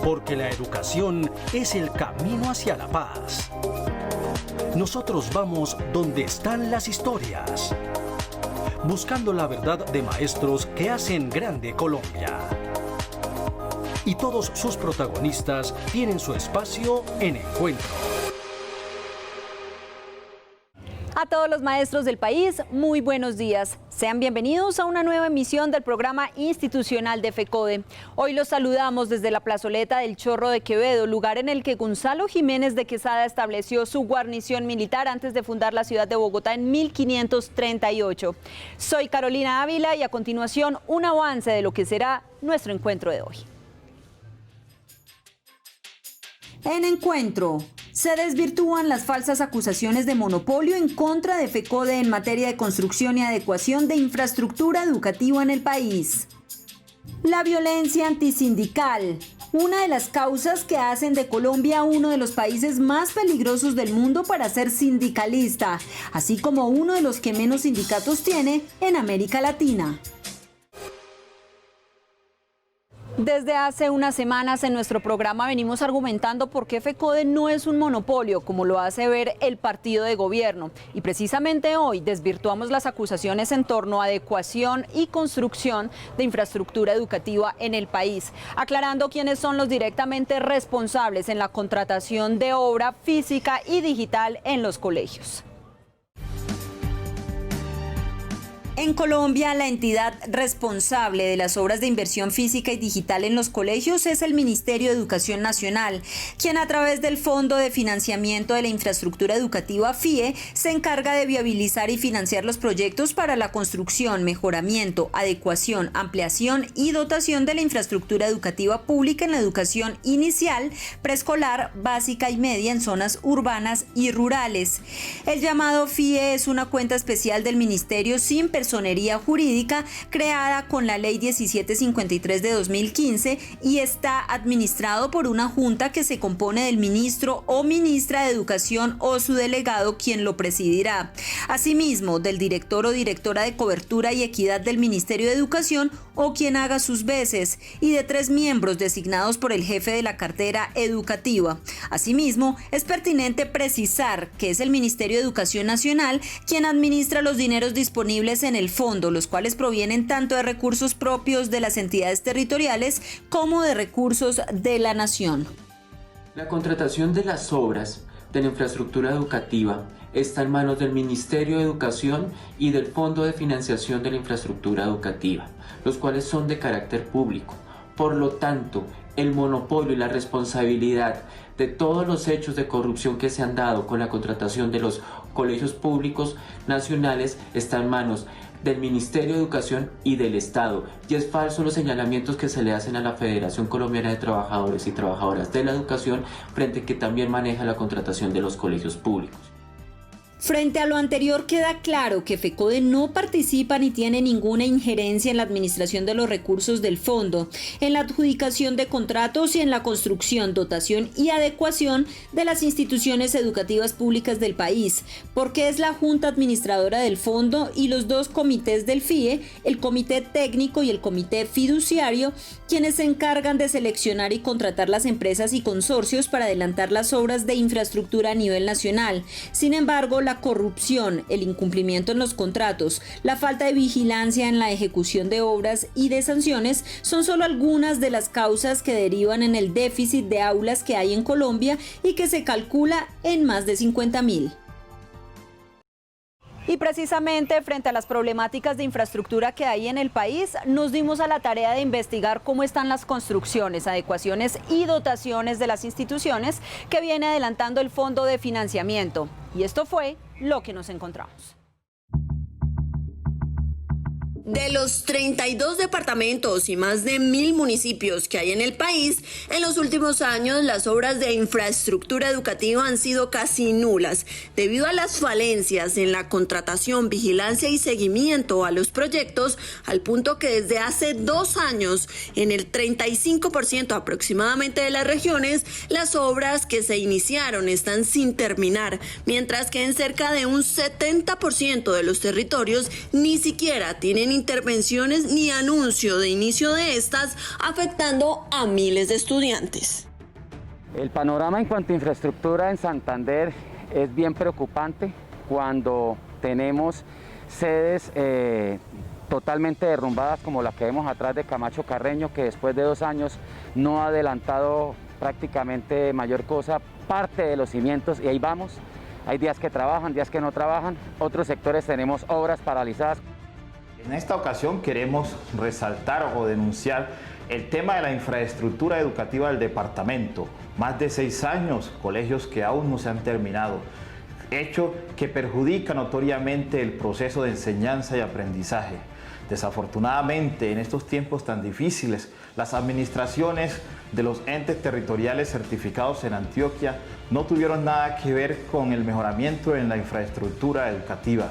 porque la educación es el camino hacia la paz. Nosotros vamos donde están las historias, buscando la verdad de maestros que hacen grande Colombia. Y todos sus protagonistas tienen su espacio en Encuentro. A todos los maestros del país, muy buenos días. Sean bienvenidos a una nueva emisión del programa institucional de FECODE. Hoy los saludamos desde la plazoleta del Chorro de Quevedo, lugar en el que Gonzalo Jiménez de Quesada estableció su guarnición militar antes de fundar la ciudad de Bogotá en 1538. Soy Carolina Ávila y a continuación un avance de lo que será nuestro encuentro de hoy. En Encuentro, se desvirtúan las falsas acusaciones de monopolio en contra de FECODE en materia de construcción y adecuación de infraestructura educativa en el país. La violencia antisindical, una de las causas que hacen de Colombia uno de los países más peligrosos del mundo para ser sindicalista, así como uno de los que menos sindicatos tiene en América Latina. Desde hace unas semanas en nuestro programa venimos argumentando por qué FECODE no es un monopolio, como lo hace ver el partido de gobierno. Y precisamente hoy desvirtuamos las acusaciones en torno a adecuación y construcción de infraestructura educativa en el país, aclarando quiénes son los directamente responsables en la contratación de obra física y digital en los colegios. En Colombia, la entidad responsable de las obras de inversión física y digital en los colegios es el Ministerio de Educación Nacional, quien a través del Fondo de Financiamiento de la Infraestructura Educativa FIE se encarga de viabilizar y financiar los proyectos para la construcción, mejoramiento, adecuación, ampliación y dotación de la infraestructura educativa pública en la educación inicial, preescolar, básica y media en zonas urbanas y rurales. El llamado FIE es una cuenta especial del Ministerio sin personería jurídica creada con la Ley 1753 de 2015 y está administrado por una junta que se compone del ministro o ministra de Educación o su delegado, quien lo presidirá. Asimismo, del director o directora de cobertura y equidad del Ministerio de Educación o quien haga sus veces, y de 3 miembros designados por el jefe de la cartera educativa. Asimismo, es pertinente precisar que es el Ministerio de Educación Nacional quien administra los dineros disponibles en el fondo, los cuales provienen tanto de recursos propios de las entidades territoriales como de recursos de la nación. La contratación de las obras de la infraestructura educativa está en manos del Ministerio de Educación y del Fondo de Financiación de la Infraestructura Educativa, los cuales son de carácter público. Por lo tanto, el monopolio y la responsabilidad de todos los hechos de corrupción que se han dado con la contratación de los colegios públicos nacionales está en manos del Ministerio de Educación y del Estado, y es falso los señalamientos que se le hacen a la Federación Colombiana de Trabajadores y Trabajadoras de la Educación, frente a que también maneja la contratación de los colegios públicos. Frente a lo anterior, queda claro que FECODE no participa ni tiene ninguna injerencia en la administración de los recursos del fondo, en la adjudicación de contratos y en la construcción, dotación y adecuación de las instituciones educativas públicas del país, porque es la Junta Administradora del fondo y los 2 comités del FIE, el Comité Técnico y el Comité Fiduciario, quienes se encargan de seleccionar y contratar las empresas y consorcios para adelantar las obras de infraestructura a nivel nacional. Sin embargo, la corrupción, el incumplimiento en los contratos, la falta de vigilancia en la ejecución de obras y de sanciones son solo algunas de las causas que derivan en el déficit de aulas que hay en Colombia y que se calcula en más de 50.000. Y precisamente frente a las problemáticas de infraestructura que hay en el país, nos dimos a la tarea de investigar cómo están las construcciones, adecuaciones y dotaciones de las instituciones que viene adelantando el Fondo de Financiamiento. Y esto fue lo que nos encontramos. De los 32 departamentos y más de 1.000 municipios que hay en el país, en los últimos años las obras de infraestructura educativa han sido casi nulas, debido a las falencias en la contratación, vigilancia y seguimiento a los proyectos, al punto que desde hace 2 años, en el 35% aproximadamente de las regiones, las obras que se iniciaron están sin terminar, mientras que en cerca de un 70% de los territorios ni siquiera tienen intervenciones ni anuncio de inicio de estas, afectando a miles de estudiantes. El panorama en cuanto a infraestructura en Santander es bien preocupante cuando tenemos sedes totalmente derrumbadas como la que vemos atrás de Camacho Carreño, que después de 2 años no ha adelantado prácticamente mayor cosa, parte de los cimientos, y ahí vamos. Hay días que trabajan, días que no trabajan, otros sectores tenemos obras paralizadas. En esta ocasión queremos resaltar o denunciar el tema de la infraestructura educativa del departamento. Más de 6 años, colegios que aún no se han terminado, hecho que perjudica notoriamente el proceso de enseñanza y aprendizaje. Desafortunadamente, en estos tiempos tan difíciles, las administraciones de los entes territoriales certificados en Antioquia no tuvieron nada que ver con el mejoramiento en la infraestructura educativa.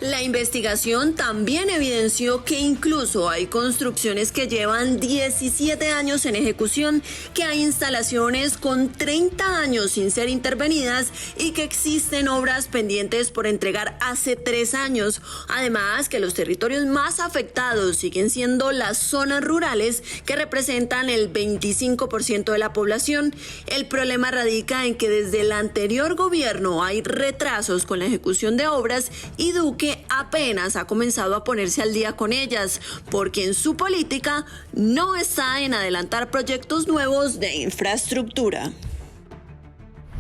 La investigación también evidenció que incluso hay construcciones que llevan 17 años en ejecución, que hay instalaciones con 30 años sin ser intervenidas y que existen obras pendientes por entregar hace 3 años. Además, que los territorios más afectados siguen siendo las zonas rurales, que representan el 25% de la población. El problema radica en que desde el anterior gobierno hay retrasos con la ejecución de obras y Duque apenas ha comenzado a ponerse al día con ellas, porque en su política no está en adelantar proyectos nuevos de infraestructura.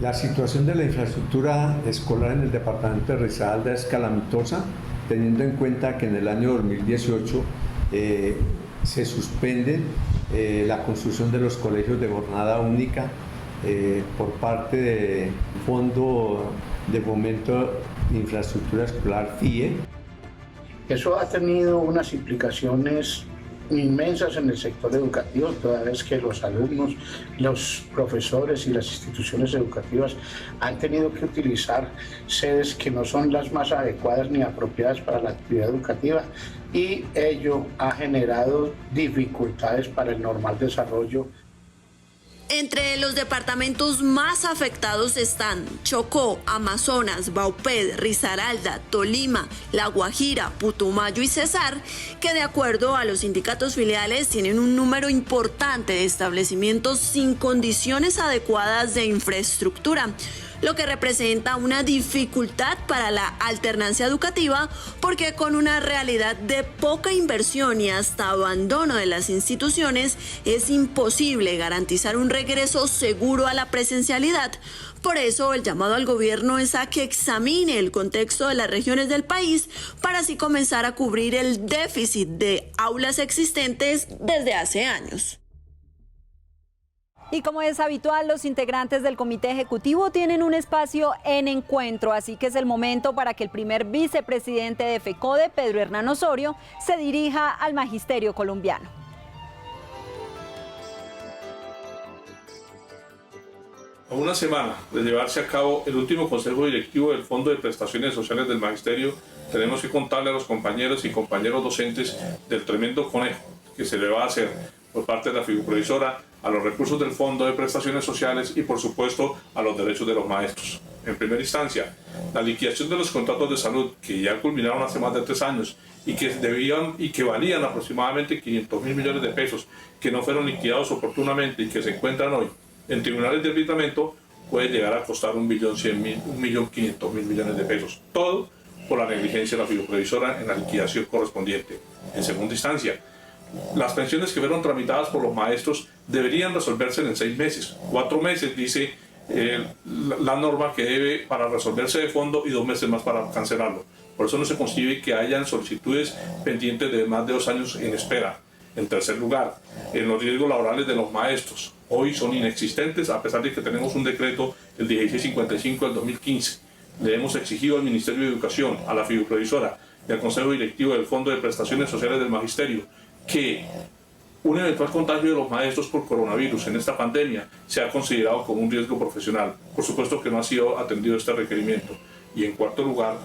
La situación de la infraestructura escolar en el departamento de Risaralda es calamitosa, teniendo en cuenta que en el año 2018 se suspende la construcción de los colegios de jornada única por parte del Fondo de Fomento de Infraestructura Escolar, FIE. Eso ha tenido unas implicaciones inmensas en el sector educativo, toda vez que los alumnos, los profesores y las instituciones educativas han tenido que utilizar sedes que no son las más adecuadas ni apropiadas para la actividad educativa, y ello ha generado dificultades para el normal desarrollo. Entre los departamentos más afectados están Chocó, Amazonas, Vauped, Risaralda, Tolima, La Guajira, Putumayo y Cesar, que de acuerdo a los sindicatos filiales tienen un número importante de establecimientos sin condiciones adecuadas de infraestructura, lo que representa una dificultad para la alternancia educativa, porque con una realidad de poca inversión y hasta abandono de las instituciones es imposible garantizar un regreso seguro a la presencialidad. Por eso el llamado al gobierno es a que examine el contexto de las regiones del país para así comenzar a cubrir el déficit de aulas existentes desde hace años. Y como es habitual, los integrantes del comité ejecutivo tienen un espacio en encuentro, así que es el momento para que el primer vicepresidente de FECODE, Pedro Hernán Osorio, se dirija al magisterio colombiano. A una semana de llevarse a cabo el último consejo directivo del Fondo de Prestaciones Sociales del Magisterio, tenemos que contarle a los compañeros y compañeros docentes del tremendo conejo que se le va a hacer por parte de la figuprovisora a los recursos del Fondo de Prestaciones Sociales y, por supuesto, a los derechos de los maestros. En primera instancia, la liquidación de los contratos de salud, que ya culminaron hace más de 3 años y que valían aproximadamente 500.000 millones de pesos, que no fueron liquidados oportunamente y que se encuentran hoy en tribunales de arbitramiento, puede llegar a costar 1.500.000 millones de pesos. Todo por la negligencia de la figuprovisora en la liquidación correspondiente. En segunda instancia, las pensiones que fueron tramitadas por los maestros deberían resolverse en 6 meses. 4 meses dice la norma que debe para resolverse de fondo y 2 meses más para cancelarlo. Por eso no se concibe que hayan solicitudes pendientes de más de 2 años en espera. En tercer lugar, en los riesgos laborales de los maestros. Hoy son inexistentes, a pesar de que tenemos un decreto, el 1655 del 2015. Le hemos exigido al Ministerio de Educación, a la figuprovisora y al Consejo Directivo del Fondo de Prestaciones Sociales del Magisterio que un eventual contagio de los maestros por coronavirus en esta pandemia sea considerado como un riesgo profesional. Por supuesto que no ha sido atendido este requerimiento. Y en cuarto lugar,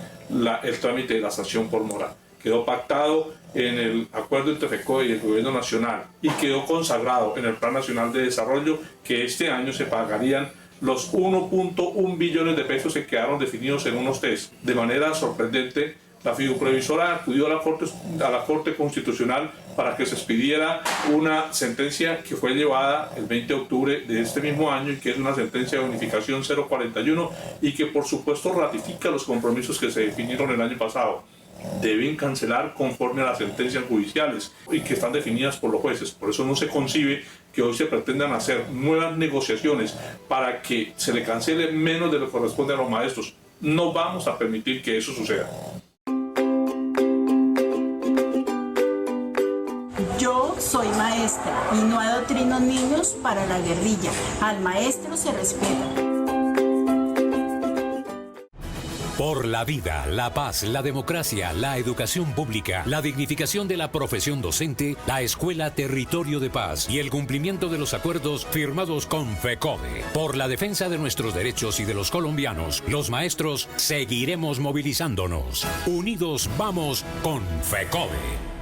el trámite de la sanción por mora. Quedó pactado en el acuerdo entre FECODE y el Gobierno Nacional y quedó consagrado en el Plan Nacional de Desarrollo que este año se pagarían los 1.1 billones de pesos que quedaron definidos en unos test. De manera sorprendente, la fiduprevisora acudió a la Corte Constitucional para que se expidiera una sentencia que fue llevada el 20 de octubre de este mismo año y que es una sentencia de unificación 041 y que por supuesto ratifica los compromisos que se definieron el año pasado. Deben cancelar conforme a las sentencias judiciales y que están definidas por los jueces. Por eso no se concibe que hoy se pretendan hacer nuevas negociaciones para que se le cancele menos de lo que corresponde a los maestros. No vamos a permitir que eso suceda. Yo soy maestra y no adoctrino niños para la guerrilla. Al maestro se respeta. Por la vida, la paz, la democracia, la educación pública, la dignificación de la profesión docente, la Escuela Territorio de Paz y el cumplimiento de los acuerdos firmados con FECODE. Por la defensa de nuestros derechos y de los colombianos, los maestros seguiremos movilizándonos. Unidos vamos con FECODE.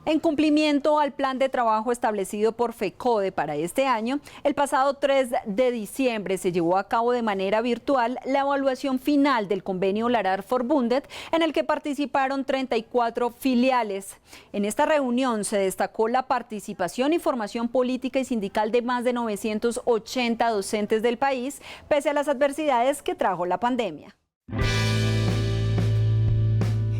En cumplimiento al plan de trabajo establecido por FECODE para este año, el pasado 3 de diciembre se llevó a cabo de manera virtual la evaluación final del convenio Larar-Forbundet, en el que participaron 34 filiales. En esta reunión se destacó la participación y formación política y sindical de más de 980 docentes del país, pese a las adversidades que trajo la pandemia.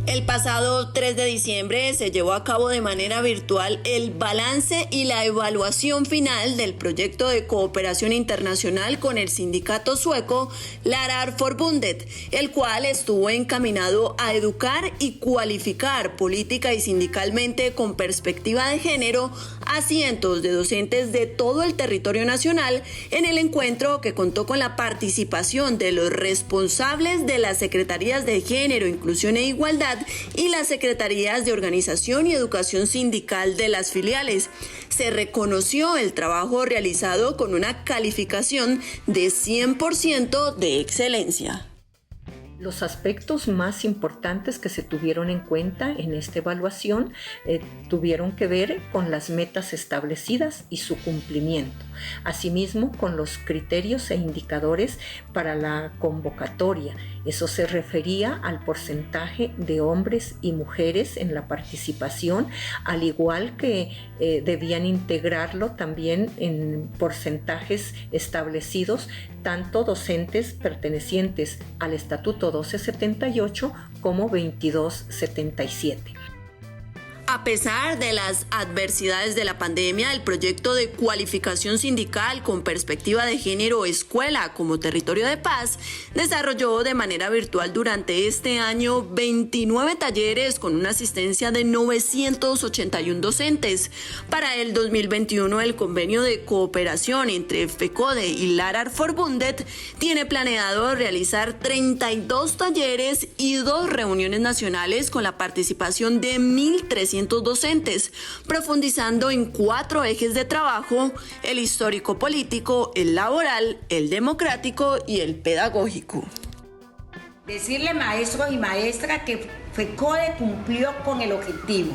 El pasado 3 de diciembre se llevó a cabo de manera virtual el balance y la evaluación final del proyecto de cooperación internacional con el sindicato sueco Larar-Forbundet, el cual estuvo encaminado a educar y cualificar política y sindicalmente con perspectiva de género a cientos de docentes de todo el territorio nacional en el encuentro que contó con la participación de los responsables de las Secretarías de Género, Inclusión e Igualdad y las Secretarías de Organización y Educación Sindical de las filiales. Se reconoció el trabajo realizado con una calificación de 100% de excelencia. Los aspectos más importantes que se tuvieron en cuenta en esta evaluación tuvieron que ver con las metas establecidas y su cumplimiento, asimismo con los criterios e indicadores para la convocatoria. Eso se refería al porcentaje de hombres y mujeres en la participación, al igual que debían integrarlo también en porcentajes establecidos, tanto docentes pertenecientes al Estatuto 1278 como 2277. A pesar de las adversidades de la pandemia, el proyecto de cualificación sindical con perspectiva de género Escuela como Territorio de Paz desarrolló de manera virtual durante este año 29 talleres con una asistencia de 981 docentes. Para el 2021, el convenio de cooperación entre FECODE y Larar-Forbundet tiene planeado realizar 32 talleres y 2 reuniones nacionales con la participación de 1.300 docentes, profundizando en 4 ejes de trabajo: el histórico político, el laboral, el democrático y el pedagógico. Decirle, maestros y maestras, que FECODE cumplió con el objetivo.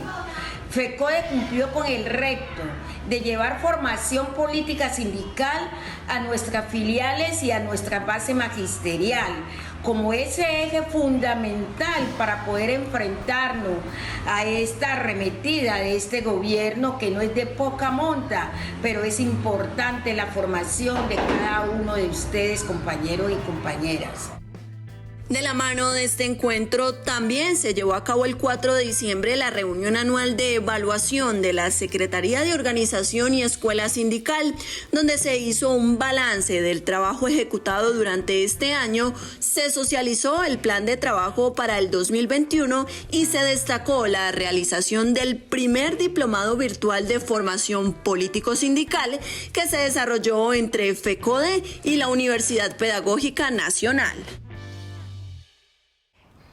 FECODE cumplió con el reto de llevar formación política sindical a nuestras filiales y a nuestra base magisterial como ese eje fundamental para poder enfrentarnos a esta arremetida de este gobierno, que no es de poca monta, pero es importante la formación de cada uno de ustedes, compañeros y compañeras. De la mano de este encuentro también se llevó a cabo el 4 de diciembre la reunión anual de evaluación de la Secretaría de Organización y Escuela Sindical, donde se hizo un balance del trabajo ejecutado durante este año, se socializó el plan de trabajo para el 2021 y se destacó la realización del primer diplomado virtual de formación político-sindical que se desarrolló entre FECODE y la Universidad Pedagógica Nacional.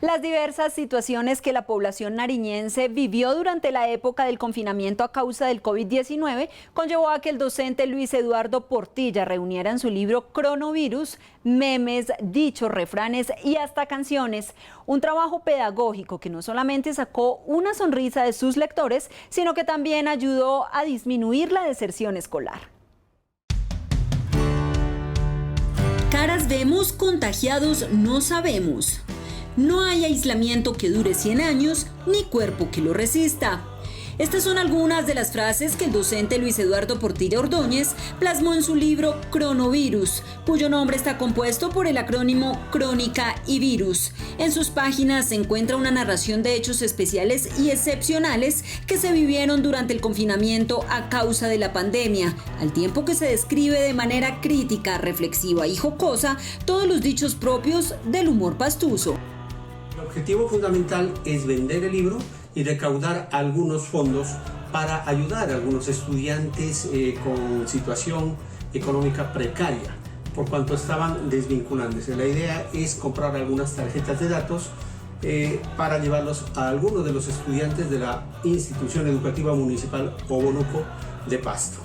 Las diversas situaciones que la población nariñense vivió durante la época del confinamiento a causa del COVID-19 conllevó a que el docente Luis Eduardo Portilla reuniera en su libro Cronovirus memes, dichos, refranes y hasta canciones. Un trabajo pedagógico que no solamente sacó una sonrisa de sus lectores, sino que también ayudó a disminuir la deserción escolar. Caras vemos, contagiados no sabemos. no hay aislamiento que dure 100 años ni cuerpo que lo resista. Estas son algunas de las frases que el docente Luis Eduardo Portilla Ordóñez plasmó en su libro Cronovirus, cuyo nombre está compuesto por el acrónimo Crónica y Virus. En sus páginas se encuentra una narración de hechos especiales y excepcionales que se vivieron durante el confinamiento a causa de la pandemia, al tiempo que se describe de manera crítica, reflexiva y jocosa todos los dichos propios del humor pastuso. El objetivo fundamental es vender el libro y recaudar algunos fondos para ayudar a algunos estudiantes con situación económica precaria, por cuanto estaban desvinculándose. La idea es comprar algunas tarjetas de datos para llevarlos a algunos de los estudiantes de la institución educativa municipal Obonuco de Pasto.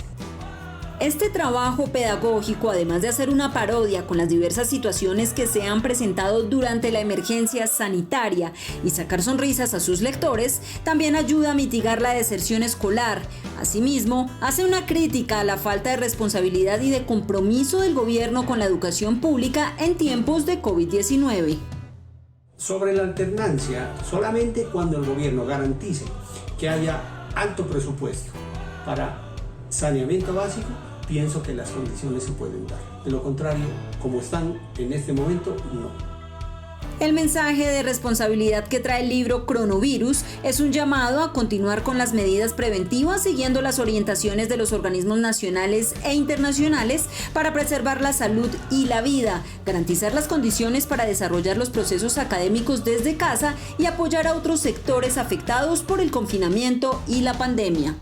Este trabajo pedagógico, además de hacer una parodia con las diversas situaciones que se han presentado durante la emergencia sanitaria y sacar sonrisas a sus lectores, también ayuda a mitigar la deserción escolar. Asimismo, hace una crítica a la falta de responsabilidad y de compromiso del gobierno con la educación pública en tiempos de COVID-19. Sobre la alternancia, solamente cuando el gobierno garantice que haya alto presupuesto para saneamiento básico, pienso que las condiciones se pueden dar. De lo contrario, como están en este momento, no. El mensaje de responsabilidad que trae el libro Cronovirus es un llamado a continuar con las medidas preventivas siguiendo las orientaciones de los organismos nacionales e internacionales para preservar la salud y la vida, garantizar las condiciones para desarrollar los procesos académicos desde casa y apoyar a otros sectores afectados por el confinamiento y la pandemia.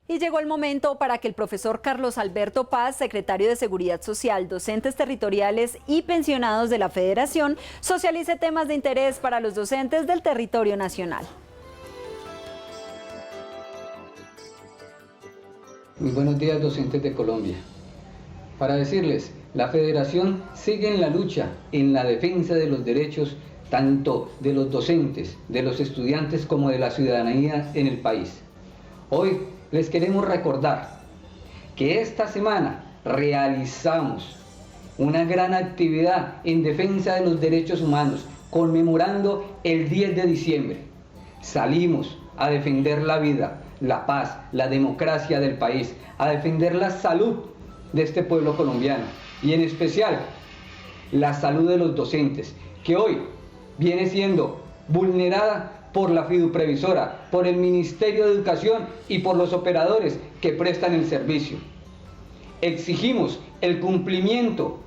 Y llegó el momento para que el profesor Carlos Alberto Paz, secretario de Seguridad Social, docentes territoriales y pensionados de la Federación, socialice temas de interés para los docentes del territorio nacional. Muy buenos días, docentes de Colombia. Para decirles, la Federación sigue en la lucha, en la defensa de los derechos tanto de los docentes, de los estudiantes como de la ciudadanía en el país. Hoy les queremos recordar que esta semana realizamos una gran actividad en defensa de los derechos humanos, conmemorando el 10 de diciembre. Salimos a defender la vida, la paz, la democracia del país, a defender la salud de este pueblo colombiano y en especial la salud de los docentes, que hoy viene siendo vulnerada por la fiduprevisora, por el Ministerio de Educación y por los operadores que prestan el servicio. Exigimos el cumplimiento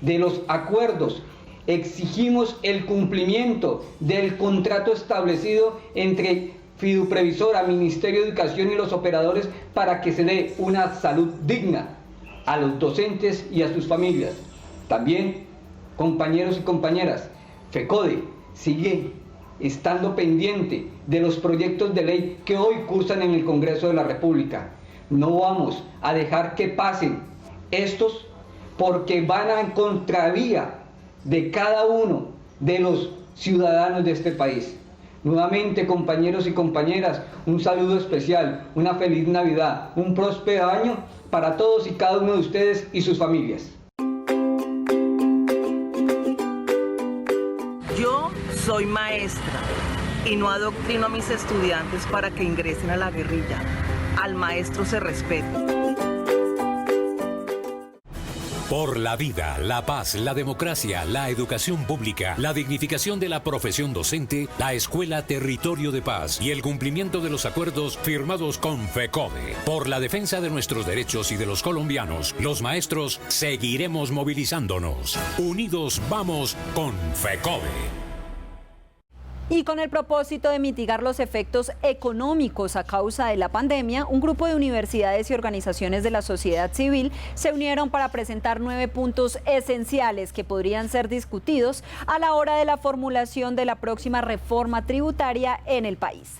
de los acuerdos, exigimos el cumplimiento del contrato establecido entre fiduprevisora, Ministerio de Educación y los operadores para que se dé una salud digna a los docentes y a sus familias. También, compañeros y compañeras, FECODE sigue estando pendiente de los proyectos de ley que hoy cursan en el Congreso de la República. No vamos a dejar que pasen estos porque van en contravía de cada uno de los ciudadanos de este país. Nuevamente, compañeros y compañeras, un saludo especial, una feliz Navidad, un próspero año para todos y cada uno de ustedes y sus familias. Yo soy maestra y no adoctrino a mis estudiantes para que ingresen a la guerrilla. Al maestro se respeta. Por la vida, la paz, la democracia, la educación pública, la dignificación de la profesión docente, la Escuela Territorio de Paz y el cumplimiento de los acuerdos firmados con FECODE. Por la defensa de nuestros derechos y de los colombianos, los maestros seguiremos movilizándonos. Unidos vamos con FECODE. Y con el propósito de mitigar los efectos económicos a causa de la pandemia, un grupo de universidades y organizaciones de la sociedad civil se unieron para presentar 9 puntos esenciales que podrían ser discutidos a la hora de la formulación de la próxima reforma tributaria en el país.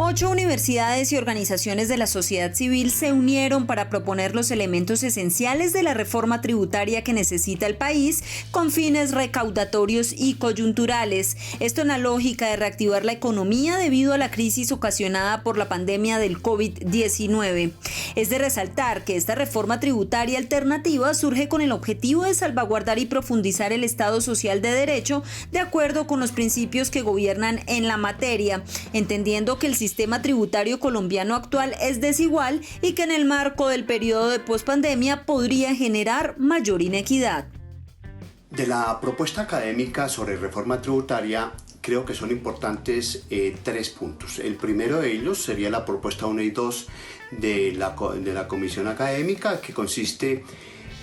8 universidades y organizaciones de la sociedad civil se unieron para proponer los elementos esenciales de la reforma tributaria que necesita el país con fines recaudatorios y coyunturales. Esto en la lógica de reactivar la economía debido a la crisis ocasionada por la pandemia del COVID-19. Es de resaltar que esta reforma tributaria alternativa surge con el objetivo de salvaguardar y profundizar el Estado social de derecho de acuerdo con los principios que gobiernan en la materia, entendiendo que el sistema tributario colombiano actual es desigual y que en el marco del periodo de pospandemia podría generar mayor inequidad. De la propuesta académica sobre reforma tributaria, creo que son importantes 3 puntos. El primero de ellos sería la propuesta 1 y 2 de la comisión académica, que consiste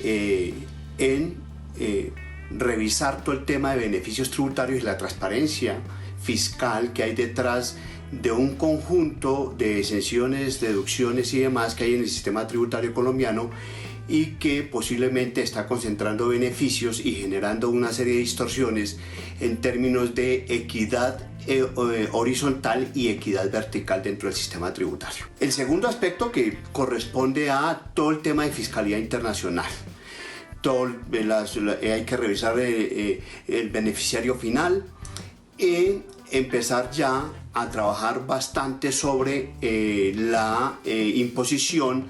en revisar todo el tema de beneficios tributarios y la transparencia fiscal que hay detrás de un conjunto de exenciones, deducciones y demás que hay en el sistema tributario colombiano y que posiblemente está concentrando beneficios y generando una serie de distorsiones en términos de equidad horizontal y equidad vertical dentro del sistema tributario. El segundo aspecto que corresponde a todo el tema de fiscalidad internacional. Hay que revisar el beneficiario final y empezar ya a trabajar bastante sobre la imposición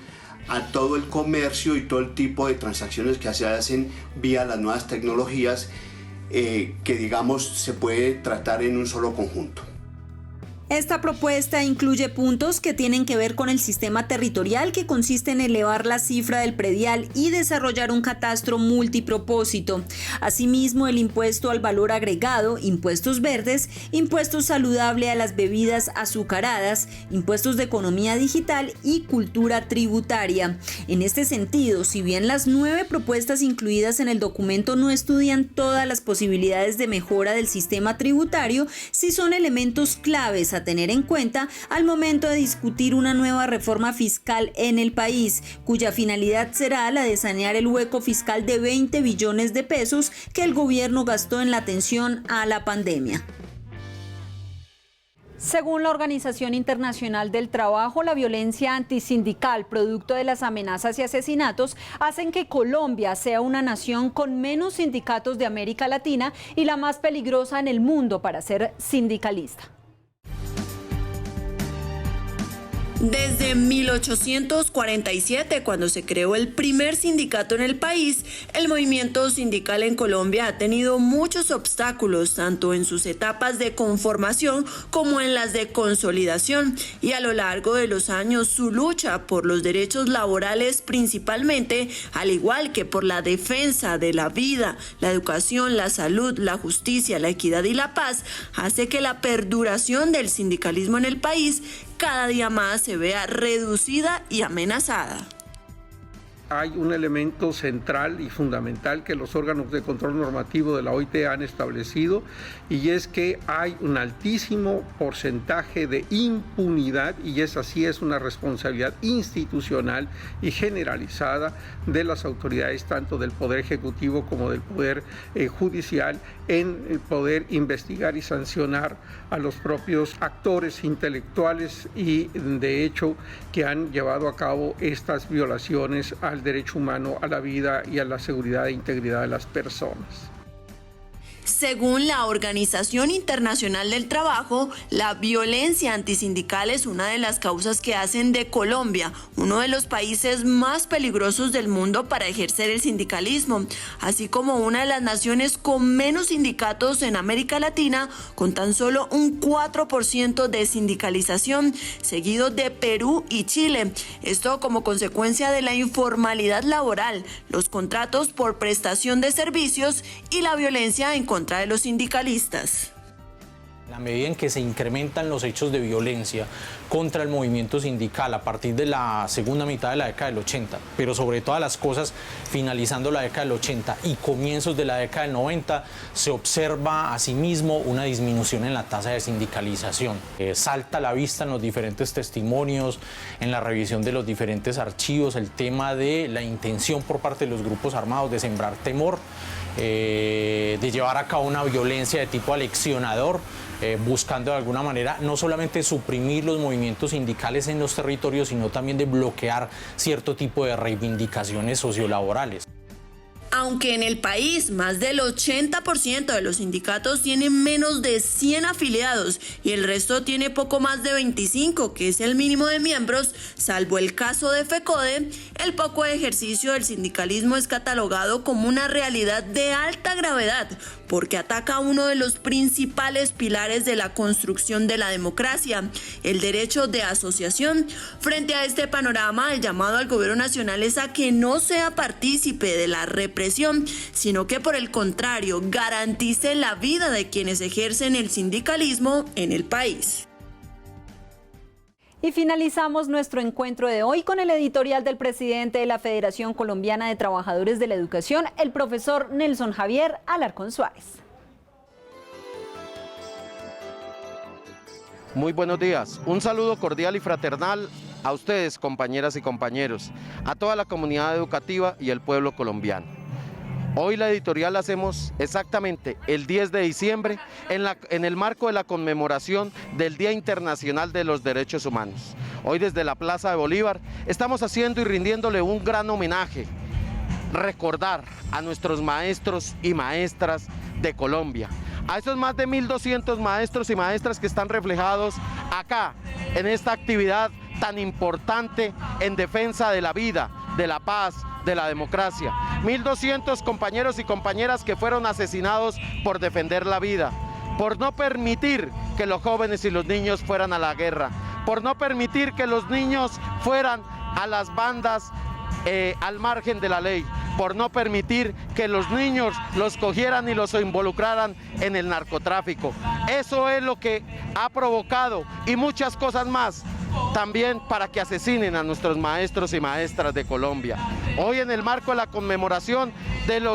a todo el comercio y todo el tipo de transacciones que se hacen vía las nuevas tecnologías que digamos se puede tratar en un solo conjunto. Esta propuesta incluye puntos que tienen que ver con el sistema territorial, que consiste en elevar la cifra del predial y desarrollar un catastro multipropósito. Asimismo, el impuesto al valor agregado, impuestos verdes, impuesto saludable a las bebidas azucaradas, impuestos de economía digital y cultura tributaria. En este sentido, si bien las 9 propuestas incluidas en el documento no estudian todas las posibilidades de mejora del sistema tributario, sí son elementos claves a tener en cuenta al momento de discutir una nueva reforma fiscal en el país, cuya finalidad será la de sanear el hueco fiscal de 20 billones de pesos que el gobierno gastó en la atención a la pandemia. Según la Organización Internacional del Trabajo, la violencia antisindical, producto de las amenazas y asesinatos, hacen que Colombia sea una nación con menos sindicatos de América Latina y la más peligrosa en el mundo para ser sindicalista. Desde 1847, cuando se creó el primer sindicato en el país, el movimiento sindical en Colombia ha tenido muchos obstáculos, tanto en sus etapas de conformación como en las de consolidación, y a lo largo de los años su lucha por los derechos laborales principalmente, al igual que por la defensa de la vida, la educación, la salud, la justicia, la equidad y la paz, hace que la perduración del sindicalismo en el país cada día más se vea reducida y amenazada. Hay un elemento central y fundamental que los órganos de control normativo de la OIT han establecido, y es que hay un altísimo porcentaje de impunidad, y es una responsabilidad institucional y generalizada de las autoridades, tanto del Poder Ejecutivo como del Poder Judicial, en poder investigar y sancionar a los propios actores intelectuales y de hecho que han llevado a cabo estas violaciones al derecho humano, a la vida y a la seguridad e integridad de las personas. Según la Organización Internacional del Trabajo, la violencia antisindical es una de las causas que hacen de Colombia uno de los países más peligrosos del mundo para ejercer el sindicalismo, así como una de las naciones con menos sindicatos en América Latina, con tan solo un 4% de sindicalización, seguido de Perú y Chile. Esto como consecuencia de la informalidad laboral, los contratos por prestación de servicios y la violencia en contra de los sindicalistas. En la medida en que se incrementan los hechos de violencia contra el movimiento sindical a partir de la segunda mitad de la década del 80, pero sobre todas las cosas finalizando la década del 80 y comienzos de la década del 90, se observa asimismo una disminución en la tasa de sindicalización. Salta a la vista en los diferentes testimonios, en la revisión de los diferentes archivos, el tema de la intención por parte de los grupos armados de sembrar temor, de llevar a cabo una violencia de tipo aleccionador buscando de alguna manera no solamente suprimir los movimientos sindicales en los territorios, sino también de bloquear cierto tipo de reivindicaciones sociolaborales. Aunque en el país más del 80% de los sindicatos tienen menos de 100 afiliados y el resto tiene poco más de 25, que es el mínimo de miembros, salvo el caso de FECODE, el poco ejercicio del sindicalismo es catalogado como una realidad de alta gravedad, porque ataca uno de los principales pilares de la construcción de la democracia, el derecho de asociación. Frente a este panorama, el llamado al gobierno nacional es a que no sea partícipe de la represión, sino que por el contrario garantice la vida de quienes ejercen el sindicalismo en el país. Y finalizamos nuestro encuentro de hoy con el editorial del presidente de la Federación Colombiana de Trabajadores de la Educación, el profesor Nelson Javier Alarcón Suárez. Muy buenos días. Un saludo cordial y fraternal a ustedes, compañeras y compañeros, a toda la comunidad educativa y el pueblo colombiano. Hoy la editorial la hacemos exactamente el 10 de diciembre en el marco de la conmemoración del Día Internacional de los Derechos Humanos. Hoy desde la Plaza de Bolívar estamos haciendo y rindiéndole un gran homenaje, recordar a nuestros maestros y maestras de Colombia, a esos más de 1.200 maestros y maestras que están reflejados acá en esta actividad tan importante en defensa de la vida, de la paz, de la democracia. 1.200 compañeros y compañeras que fueron asesinados por defender la vida, por no permitir que los jóvenes y los niños fueran a la guerra, por no permitir que los niños fueran a las bandas al margen de la ley, por no permitir que los niños los cogieran y los involucraran en el narcotráfico. Eso es lo que ha provocado, y muchas cosas más, también para que asesinen a nuestros maestros y maestras de Colombia. Hoy, en el marco de la conmemoración del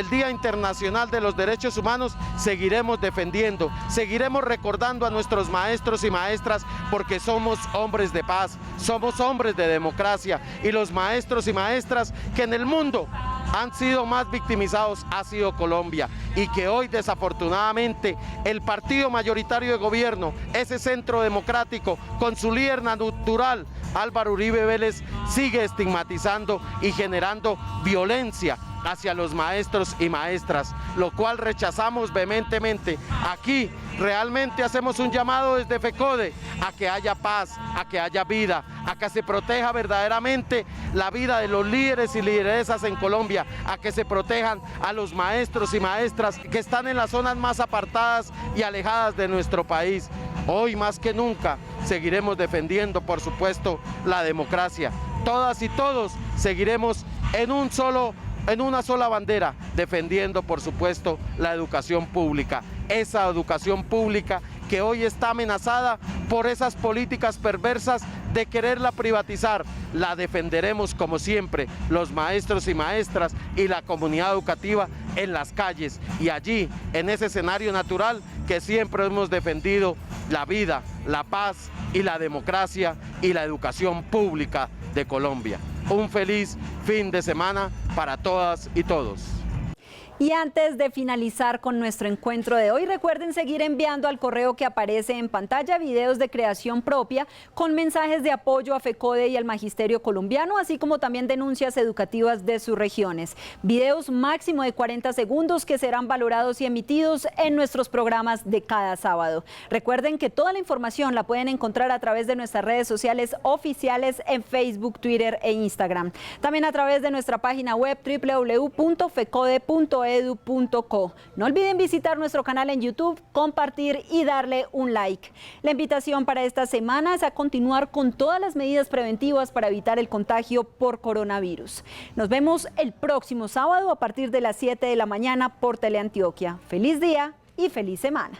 Día Internacional de los Derechos Humanos, seguiremos defendiendo, seguiremos recordando a nuestros maestros y maestras, porque somos hombres de paz, somos hombres de democracia, y los maestros y maestras que en el mundo han sido más victimizados ha sido Colombia, y que hoy desafortunadamente el partido mayoritario de gobierno, ese centro democrático con su líder natural Álvaro Uribe Vélez, sigue estigmatizando y generando violencia hacia los maestros y maestras, lo cual rechazamos vehementemente. Aquí realmente hacemos un llamado desde FECODE a que haya paz, a que haya vida, a que se proteja verdaderamente la vida de los líderes y lideresas en Colombia, a que se protejan a los maestros y maestras que están en las zonas más apartadas y alejadas de nuestro país. Hoy más que nunca seguiremos defendiendo, por supuesto, la democracia. Todas y todos seguiremos en una sola bandera, defendiendo, por supuesto, la educación pública. Esa educación pública que hoy está amenazada por esas políticas perversas de quererla privatizar. La defenderemos como siempre, los maestros y maestras y la comunidad educativa en las calles, y allí, en ese escenario natural que siempre hemos defendido, la vida, la paz y la democracia y la educación pública de Colombia. Un feliz fin de semana para todas y todos. Y antes de finalizar con nuestro encuentro de hoy, recuerden seguir enviando al correo que aparece en pantalla videos de creación propia con mensajes de apoyo a FECODE y al Magisterio Colombiano, así como también denuncias educativas de sus regiones. Videos máximo de 40 segundos que serán valorados y emitidos en nuestros programas de cada sábado. Recuerden que toda la información la pueden encontrar a través de nuestras redes sociales oficiales en Facebook, Twitter e Instagram. También a través de nuestra página web www.fecode.edu.co. No olviden visitar nuestro canal en YouTube, compartir y darle un like. La invitación para esta semana es a continuar con todas las medidas preventivas para evitar el contagio por coronavirus. Nos vemos el próximo sábado a partir de las 7 de la mañana por Teleantioquia. Feliz día y feliz semana.